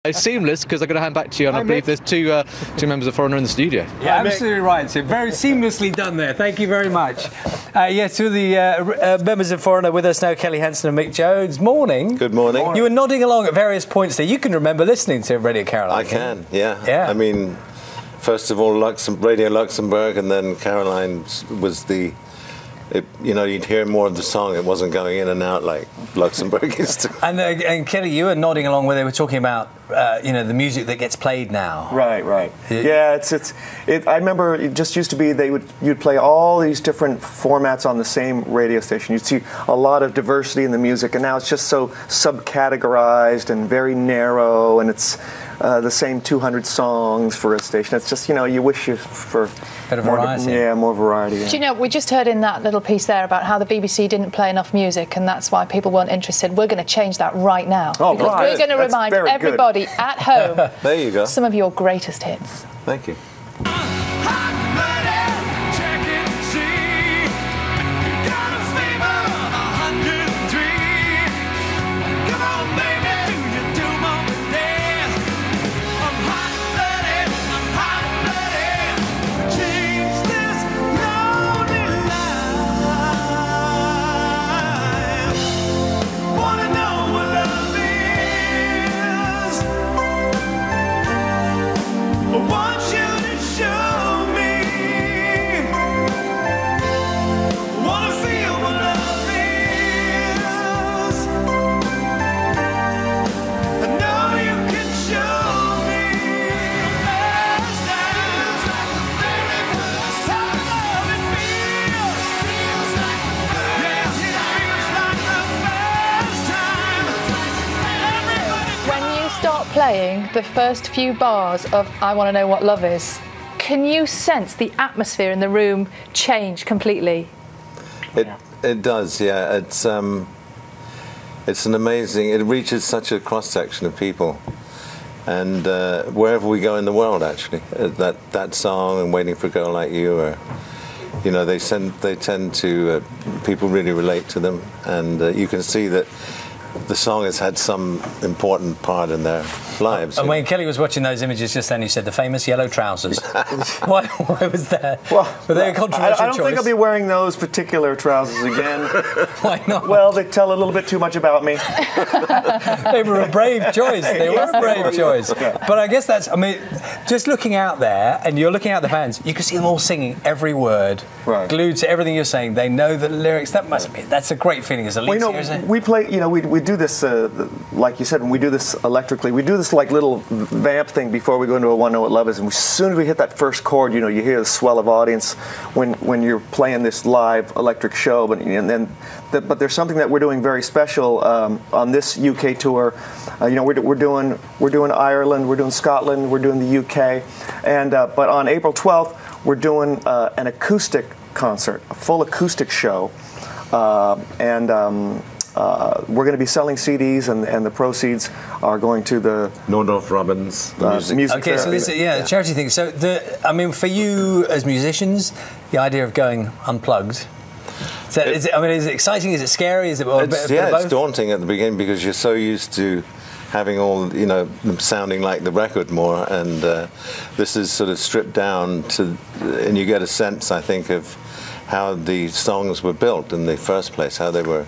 It's seamless because I'm going to hand back to you, and I believe there's two members of Foreigner in the studio. Yeah, absolutely right. So very seamlessly done there. Thank you very much. Yes, two of the members of Foreigner with us now, Kelly Hansen and Mick Jones. Morning. Good morning. You were nodding along at various points there. You can remember listening to Radio Caroline. I can, yeah. I mean, first of all, Radio Luxembourg, and then Caroline was the... you know, you'd hear more of the song. It wasn't going in and out like Luxembourg used to. And Kelly, you were nodding along where they were talking about, you know, the music that gets played now. Right. Yeah, I remember it just used to be you'd play all these different formats on the same radio station. You'd see a lot of diversity in the music, and now it's just so subcategorized and very narrow, and it's the same 200 songs for a station. It's just, you know, you wish for better variety. More variety. Yeah. Do you know, we just heard in that little piece there about how the BBC didn't play enough music, and that's why people weren't interested. We're going to change that right now. Oh, because right. we're going to remind everybody at home there you go. some of your greatest hits. Thank you. Playing the first few bars of I Want to Know What Love Is, can you sense the atmosphere in the room change completely? It does, yeah. It's an amazing. It reaches such a cross section of people, and wherever we go in the world, actually, that song and Waiting for a Girl Like You, or you know, they tend to people really relate to them, and you can see that the song has had some important part in their lives. And when Kelly was watching those images just then, you said the famous yellow trousers. Why was that? Well, were they a controversial choice? I don't think I'll be wearing those particular trousers again. Why not? Well, they tell a little bit too much about me. They were a brave choice. They were a brave choice. Yeah. But I guess that's, I mean, just looking out there, and you're looking at the fans, you can see them all singing every word, glued to everything you're saying. They know the lyrics. That's a great feeling as a lead singer, isn't it? We play, you know, we do this, like you said, when we do this electrically, we do this like little vamp thing before we go into a One Know What Love Is, and as soon as we hit that first chord, you know, you hear the swell of audience when you're playing this live electric show. But there's something that we're doing very special on this UK tour. You know, we're doing Ireland, we're doing Scotland, we're doing the UK, and but on April 12th we're doing an acoustic concert, a full acoustic show, we're going to be selling CDs, and the proceeds are going to the Northrop Robbins music. Okay, so this, the charity thing. So, I mean, for you as musicians, the idea of going unplugged. So is it exciting? Is it scary? Is it it's daunting at the beginning because you're so used to having all, you know, them sounding like the record more, and this is sort of stripped down to, and you get a sense, I think, of how the songs were built in the first place, how they were.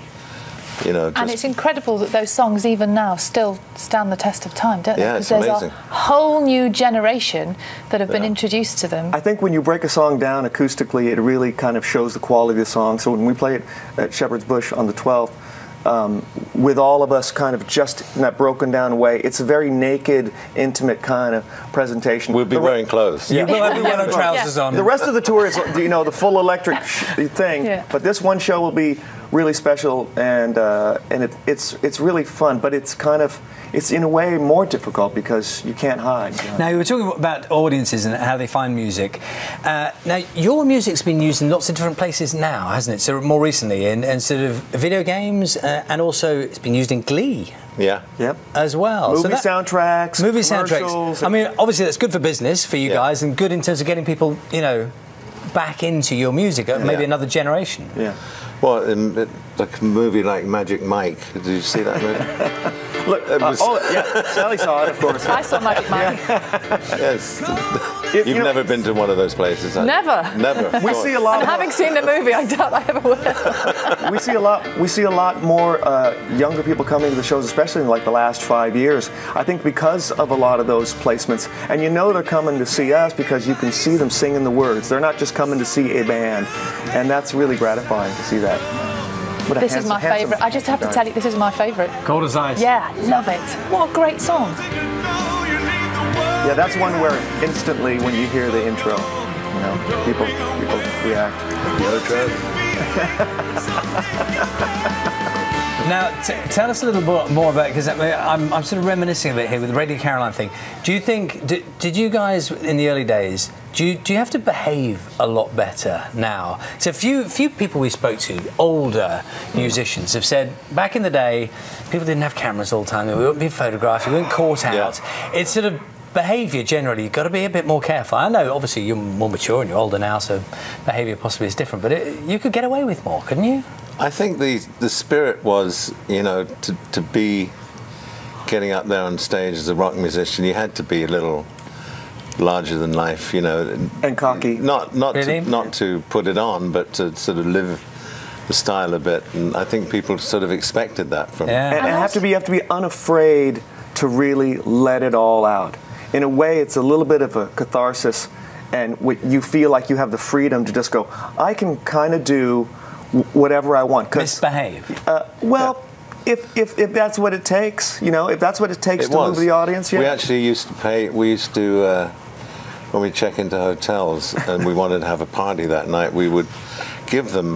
You know, and it's incredible that those songs, even now, still stand the test of time, don't they? Yeah, it's amazing. There's a whole new generation that have been introduced to them. I think when you break a song down acoustically, it really kind of shows the quality of the song. So when we play it at Shepherd's Bush on the 12th, with all of us kind of just in that broken down way, it's a very naked, intimate kind of presentation. We'll be wearing clothes. Yeah, we'll have the yellow trousers on. The rest of the tour is, you know, the full electric thing, but this one show will be really special, and it's really fun, but it's in a way more difficult because you can't hide. You know? Now, you were talking about audiences and how they find music. Now, your music's been used in lots of different places now, hasn't it? So more recently in sort of video games, and also it's been used in Glee. Yeah. Yep. As well. Movie soundtracks. Movie soundtracks. I mean, obviously that's good for business for you guys, and good in terms of getting people, you know, back into your music, maybe another generation. Yeah. Well, like a movie like Magic Mike. Did you see that movie? Look, yeah, Sally saw it, of course. I saw Magic Mike. Yes. You You've know- never been to one of those places, have you? Never. Never. We see a lot. And having seen the movie, I doubt I ever will. We see a lot more younger people coming to the shows, especially in like the last 5 years. I think because of a lot of those placements, and you know they're coming to see us because you can see them singing the words. They're not just coming to see a band, and that's really gratifying to see that. What a This is my handsome favourite. I just have to tell you, this is my favourite. Cold as ice. Yeah, love it. What a great song. Yeah, that's one where instantly when you hear the intro, you know, people react. Now, tell us a little bit more about, because I'm sort of reminiscing a bit here with the Radio Caroline thing. Do you think, did you guys in the early days, do you have to behave a lot better now? So a few people we spoke to, older musicians, have said back in the day, people didn't have cameras all the time, they weren't being photographed, you weren't caught out. It's sort of behaviour generally, you've got to be a bit more careful. I know obviously you're more mature and you're older now, so behaviour possibly is different, but you could get away with more, couldn't you? I think the spirit was, you know, to be getting up there on stage as a rock musician, you had to be a little larger than life, you know, And cocky. Not Really? not to put it on, but to sort of live the style a bit. And I think people sort of expected that from. Yeah. And you have to be unafraid to really let it all out. In a way, it's a little bit of a catharsis, and you feel like you have the freedom to just go, I can kind of do whatever I want. Misbehave. If that's what it takes, you know, if that's what it takes to move the audience, yeah. We actually used to pay. We used to when we check into hotels and we wanted to have a party that night, we would give them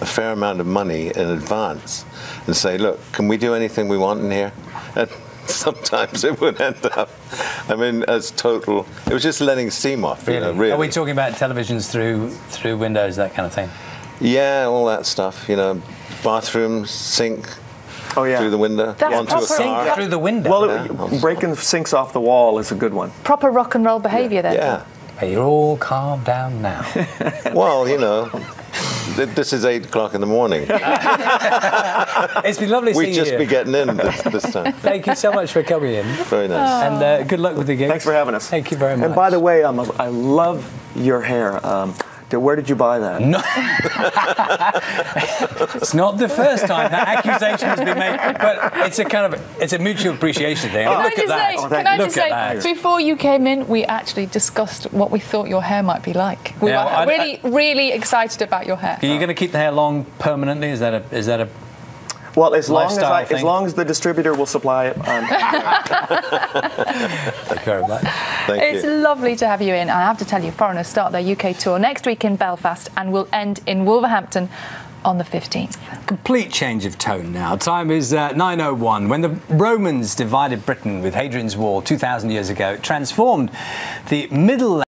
a fair amount of money in advance and say, look, can we do anything we want in here? And sometimes it would end up, I mean, as total, it was just letting steam off. Really? You know, really. Are we talking about televisions through windows, that kind of thing? Yeah, all that stuff, you know, bathroom, sink, Oh, yeah. through the window, That's onto a proper- car. Through the window? Well, breaking the sinks off the wall is a good one. Proper rock and roll behaviour then. Yeah. Hey, you're all calm down now. Well, you know, this is 8 o'clock in the morning. It's been lovely seeing We'd you. just be getting in this time. Thank you so much for coming in. Very nice. And good luck with the gig. Thanks for having us. Thank you very much. And by the way, I love your hair. Where did you buy that? No. It's not the first time that accusation has been made, but it's a mutual appreciation thing. Can Look I at that. can I Look just at say, that. before you came in, we actually discussed what we thought your hair might be like. We Yeah, were really excited about your hair. Are you going to keep the hair long permanently? Is that a Well, as Lifestyle thing. long as the distributor will supply it. Thank you very much. Thank It's you. lovely to have you in. I have to tell you, Foreigners start their UK tour next week in Belfast and will end in Wolverhampton on the 15th. Complete change of tone now. Time is 9:01. When the Romans divided Britain with Hadrian's Wall 2,000 years ago, it transformed the Middle